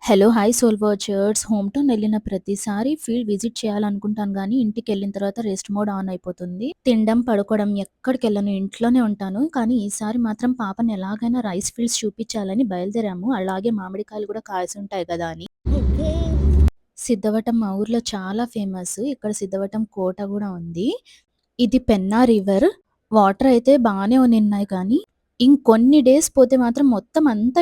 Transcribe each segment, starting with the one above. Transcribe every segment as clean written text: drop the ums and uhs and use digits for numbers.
Hello! Hi soul watchers. Home town ఎళ్ళిన ప్రతిసారి field visit చేయాలనుకుంటాను గానీ, ఇంటికెళ్ళిన తర్వాత రెస్ట్ మోడ్ ఆన్ అయిపోతుంది. తినడం, పడుకోవడం ఎక్కడికెళ్ళను. ఇంట్లోనే ఉంటాను. కానీ ఈసారి మాత్రం పాపని ఎలాగైనా రైస్ ఫీల్డ్స్ చూపిచ్చాలని బయలుదేరాము. అలాగే మామిడికాయలు కూడా కాసుంటాయి కదా అని. సిద్ధవటం మా ఊర్లో చాలా ఫేమస్. ఇక్కడ సిద్ధవటం కోట గూడా ఉంది. ఇది పెన్నా రివర్. వాటర్ అయితే బానే ఉన్నిన్నాయి కానీ, ఇంకొన్ని డేస్ పోతే మాత్రం మొత్తం అంతా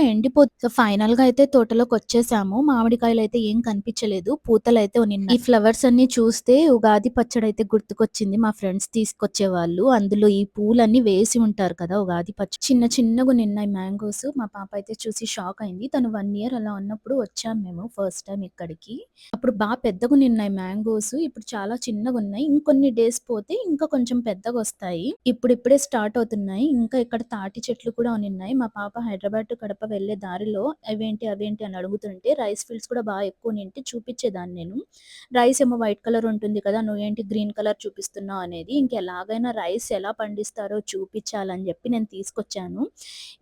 సో, ఫైనల్‌గా అయితే తోటలోకొచ్చేసాము. మామిడికాయలయితే ఏం కనిపించలేదు. పూతలైతే ఉన్నిన్నాయి. ఈ ఫ్లవర్స్ అన్నీ చూస్తే ఉగాది పచ్చడైతే గుర్తుకొచ్చింది. మా ఫ్రెండ్స్ తీసుకొచ్చేవాళ్ళు. అందులో ఈ పూలన్నీ వేసి ఉంటారు కదా! ఉగాది చిన్న చిన్నగున్నిన్నాయి మ్యాంగోస్. మా పాప అయితే చూసి షాక్ అయింది. తను 1 ఇయర్ అలా ఉన్నప్పుడు వచ్చాం మేము ఫస్ట్ టైమ్ ఇక్కడికి. అప్పుడు పెద్దగునిన్నాయి మ్యాంగోస్. ఇప్పుడు చాలా చిన్నగున్నాయి. ఇంకొన్ని డేస్ పోతే ఇంకా కొంచెం పెద్దగొస్తాయి. ఇప్పుడిప్పుడే స్టార్ట్ అవుతున్నాయి. ఇంకా ఇక్కడ తాటి చెట్లు కూడా ఉన్నిన్నాయి. మా పాప హైదరాబాద్ టు కడప వెళ్ళే దారిలో అవేంటి, అవేంటి అని అడుగుతుంటే రైస్ ఫీల్డ్స్ కూడా ఎక్కువ ఉన్నింటే చూపిచ్చేదాన్ని నేను. రైస్ ఏమో వైట్ కలర్ ఉంటుంది కదా! నువ్వేంటి గ్రీన్ కలర్ చూపిస్తున్నావు అనేది. ఇంకెలాగైనా రైస్ ఎలా పండిస్తారో చూపిచ్చాలని జెప్పి నేను తీసుకొచ్చాను.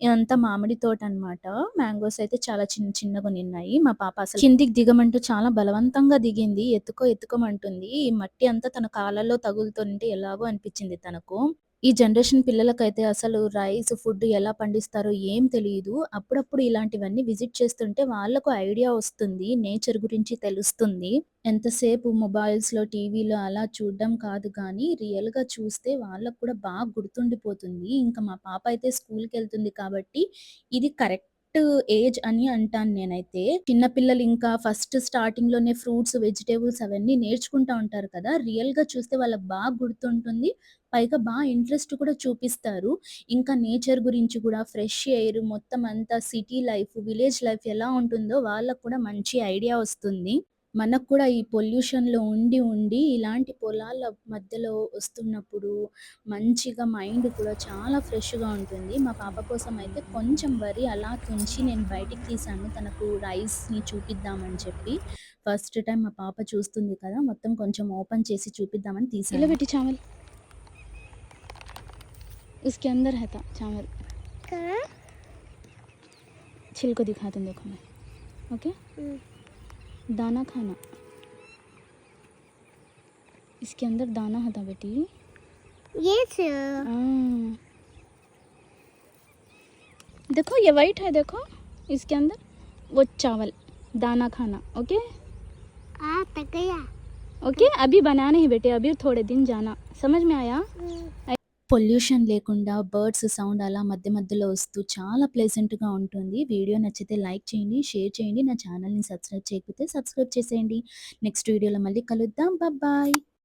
ఇదంతా మామిడి తోటనమాట. మ్యాంగోస్ అయితే చాలా చిన్న చిన్నగునిన్నాయి. మా పాప అసలు కిందికి దిగమంటూ చాలా బలవంతంగా దిగింది. ఎత్తుకోమంటుంది. ఈ మట్టి అంతా తన కాళ్ళలో తగులుతుంటే ఎలాగో అనిపిచ్చింది తనకు. ఈ జనరేషన్ పిల్లలకైతే అసలు రైస్, ఫుడ్ ఎలా పండిస్తారో ఏం తెలీదు. అప్పుడప్పుడు ఇలాంటివన్నీ విజిట్ చేస్తుంటే వాళ్ళకు ఐడియా వస్తుంది. నేచర్ గురించి తెలుస్తుంది. ఎంతసేపు మొబైల్స్‌లో, టీవీలో అలా చూడడం కాదు కానీ, రియల్‌గా చూస్తే వాళ్ళకి కూడా గుర్తుండిపోతుంది. ఇంకా మా పాప అయితే స్కూల్‌కెళ్తుంది కాబట్టి, ఇది కరెక్ట్ ఏజ్ అని అంటాను నేనైతే. చిన్న పిల్లలు ఇంకా ఫస్ట్ స్టార్టింగ్‌లోనే ఫ్రూట్స్, వెజిటబుల్స్ అవన్నీ నేర్చుకుంటా ఉంటారు కదా! రియల్‌గా చూస్తే వాళ్ళకి గుర్తుంటుంది. పైగా ఇంట్రెస్ట్ కూడా చూపిస్తారు. ఇంకా నేచర్ గురించి కూడా ఫ్రెష్ ఎయిర్ మొత్తం అంతా సిటీ లైఫ్, విలేజ్ లైఫ్ ఎలా ఉంటుందో వాళ్ళకి కూడా మంచి ఐడియా వస్తుంది. మనకు కూడా ఈ పొల్యూషన్‌లో ఉండి ఇలాంటి పొలాల మధ్యలో వస్తున్నప్పుడు మంచిగా మైండ్ కూడా చాలా ఫ్రెష్‌గా ఉంటుంది. మా పాప కోసం అయితే కొంచెం వరి అలా తుంచి నేను బయటికి తీశాను. తనకు రైస్‌ని చూపిద్దామని చెప్పి. ఫస్ట్ టైమ్ మా పాప చూస్తుంది కదా! మొత్తం కొంచెం ఓపెన్ చేసి చూపిద్దామని ये लो తీశాను. बेटी चावल उसके अंदर है था चावल कहाँ? छिलको दिखाते हैं देखो मैं ओके दाना खाना इसके अंदर दाना था बेटी ये हाँ। देखो ये वाइट है देखो इसके अंदर वो चावल दाना खाना ओके तक गया। ओके अभी बनाना ही बेटे अभी थोड़े दिन जाना समझ में आया పొల్యూషన్ లేకుండా బర్డ్స్ సౌండ్ అలా మధ్య మధ్యలో వస్తూ చాలా ప్లెజెంట్‌గా ఉంటుంది. వీడియో నచ్చితే లైక్ చేయండి, షేర్ చేయండి. నా ఛానల్‌ని సబ్స్క్రైబ్ చేయకపోతే సబ్స్క్రైబ్ చేసేయండి. నెక్స్ట్ వీడియోలో మళ్ళీ కలుద్దాం. బాయ్.